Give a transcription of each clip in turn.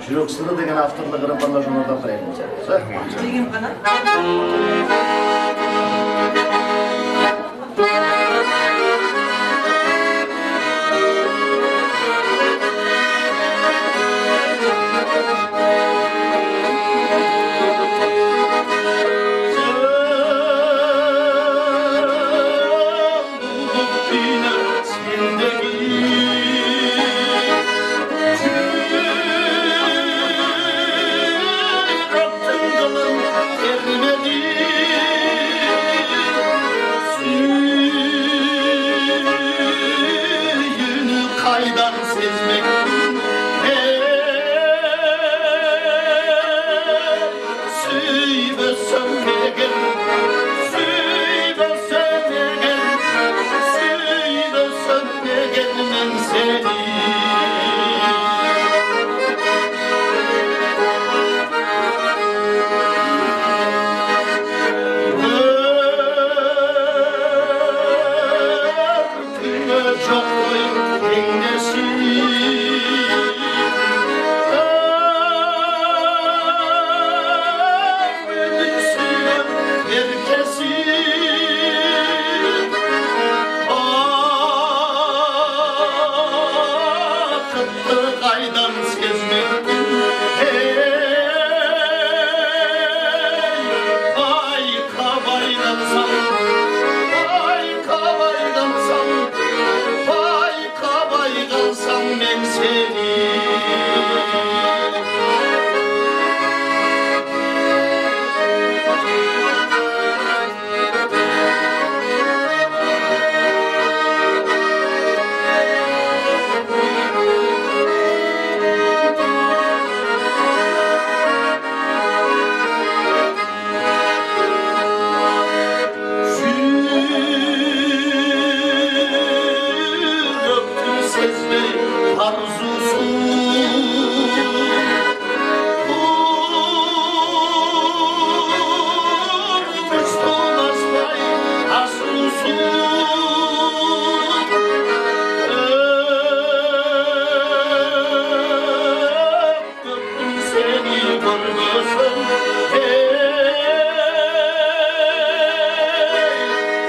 Жүрек сыры деген авторлық романға журналдан қайырымыз. Деген қана? Kaydan sezmek Süybe sönmegen Süybe sönmegen Süybe sönmegen men seni Çok kaydan sezmek Vay kabaydansam Vay kabaydansam Vay kabaydansam ben seni arzusu Düştolmaz bay aslusu Öptüm seni görmüyorsun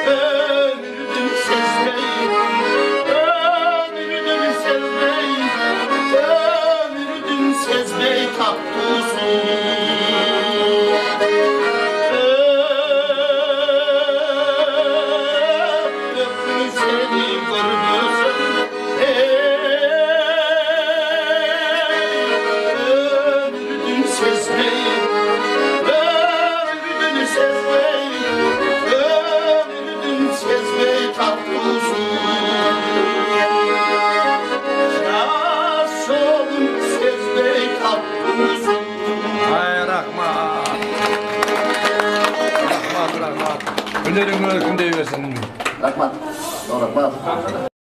Ömrüm sezmeyi Sezmeyi tatlısı Öptüm seni görmüyorsun Ömrüm sezmeyi Ömrüm sezmeyi Ömrüm sezmeyi tatlısı Günlerin günü günde versin. Rahmat. Rahmat.